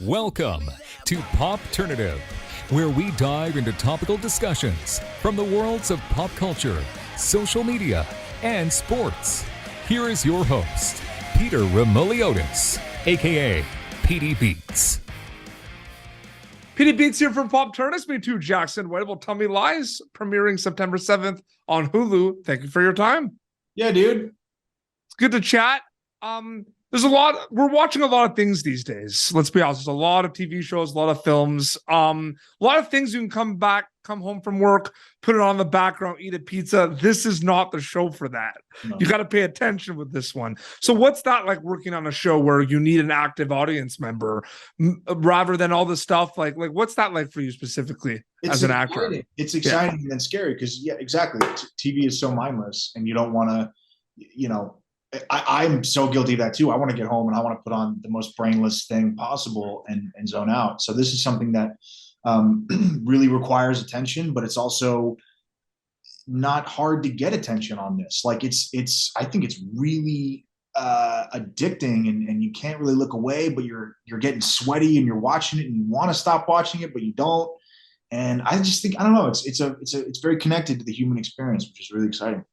Welcome to Popternative, where we dive into topical discussions from the worlds of pop culture, social media, and sports. Here is your host, Peter Remoliotis, aka PD Beats. PD Beats here from Popternative. Me too, Jackson. White will Tell Me Lies, premiering September 7th on Hulu. Thank you for your time. Yeah, dude. It's good to chat. We're watching a lot of things these days. Let's be honest. There's a lot of TV shows, a lot of films, a lot of things you can come home from work, put it on the background, eat a pizza. This is not the show for that. No. You got to pay attention with this one. So what's that like working on a show where you need an active audience member rather than all the stuff? Like what's that like for you specifically as an actor? It's exciting and scary because, yeah, exactly. TV is so mindless and you don't want to, I'm so guilty of that too. I want to get home and I want to put on the most brainless thing possible and zone out. So this is something that really requires attention, but it's also not hard to get attention on this. Like I think it's really addicting and you can't really look away, but you're getting sweaty and you're watching it and you want to stop watching it, but you don't. And I just think, I don't know, it's very connected to the human experience, which is really exciting.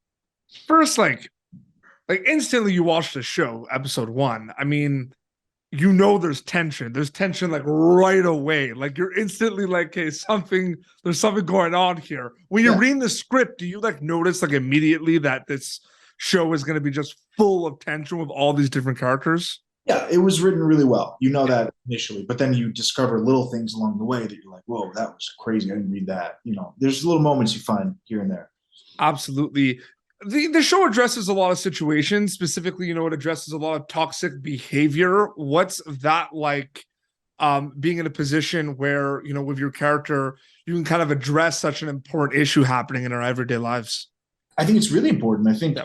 First, like instantly you watch the show, episode 1. I mean, there's tension. There's tension like right away. Like you're instantly like, hey, there's something going on here. When you're reading the script, do you notice immediately that this show is going to be just full of tension with all these different characters? Yeah, it was written really well. You know that initially, but then you discover little things along the way that you're like, whoa, that was crazy. I didn't read that. There's little moments you find here and there. Absolutely. The show addresses a lot of situations. Specifically, it addresses a lot of toxic behavior. What's that like, being in a position where, with your character, you can kind of address such an important issue happening in our everyday lives? I think it's really important. I think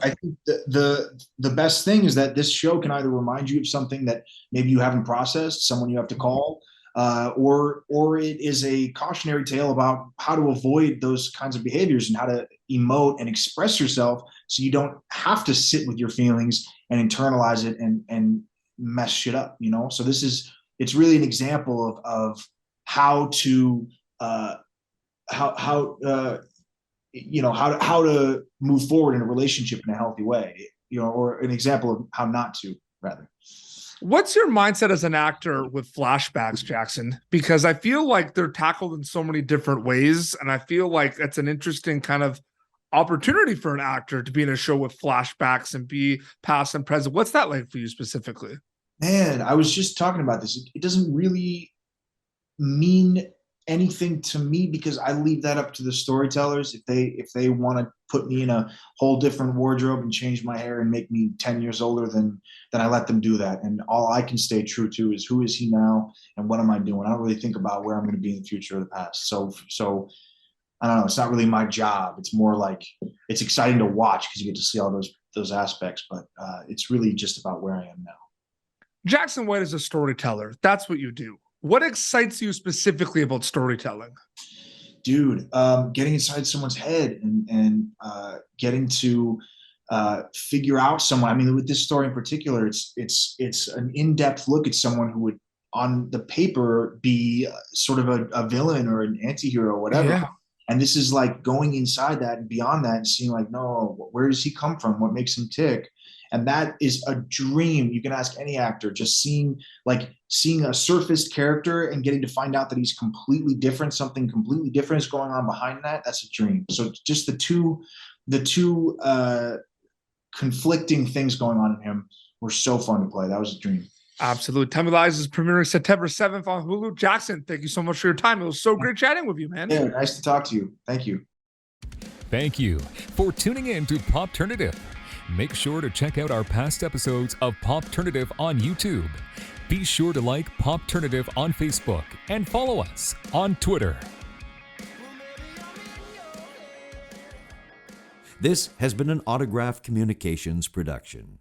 the best thing is that this show can either remind you of something that maybe you haven't processed, someone you have to call, or it is a cautionary tale about how to avoid those kinds of behaviors and how to emote and express yourself so you don't have to sit with your feelings and internalize it and mess shit up, So it's really an example of how to how to move forward in a relationship in a healthy way, or an example of how not to, rather. What's your mindset as an actor with flashbacks, Jackson? Because I feel like they're tackled in so many different ways, and I feel like that's an interesting kind of opportunity for an actor to be in a show with flashbacks and be past and present. What's that like for you specifically? Man, I was just talking about this. It doesn't really mean anything to me because I leave that up to the storytellers. If they want to put me in a whole different wardrobe and change my hair and make me 10 years older, then I let them do that. And all I can stay true to is who is he now and what am I doing? I don't really think about where I'm going to be in the future or the past. So I don't know. It's not really my job. It's more like it's exciting to watch because you get to see all those aspects, but it's really just about where I am now. Jackson White is a storyteller. That's what you do. What excites you specifically about storytelling? Dude, getting inside someone's head and getting to figure out someone. I mean, with this story in particular, it's an in-depth look at someone who would, on the paper, be sort of a villain or an anti-hero or whatever. Yeah. And this is like going inside that and beyond that and seeing like, no, where does he come from? What makes him tick? And that is a dream. You can ask any actor, just seeing a surfaced character and getting to find out that he's completely different, something completely different is going on behind that. That's a dream. So just the two conflicting things going on in him were so fun to play. That was a dream. Absolutely. Tell Me Lies is premiering September 7th on Hulu. Jackson, thank you so much for your time. It was so great chatting with you, man. Yeah, nice to talk to you. Thank you. Thank you for tuning in to Popternative. Make sure to check out our past episodes of Popternative on YouTube. Be sure to like Popternative on Facebook and follow us on Twitter. This has been an Autograph Communications production.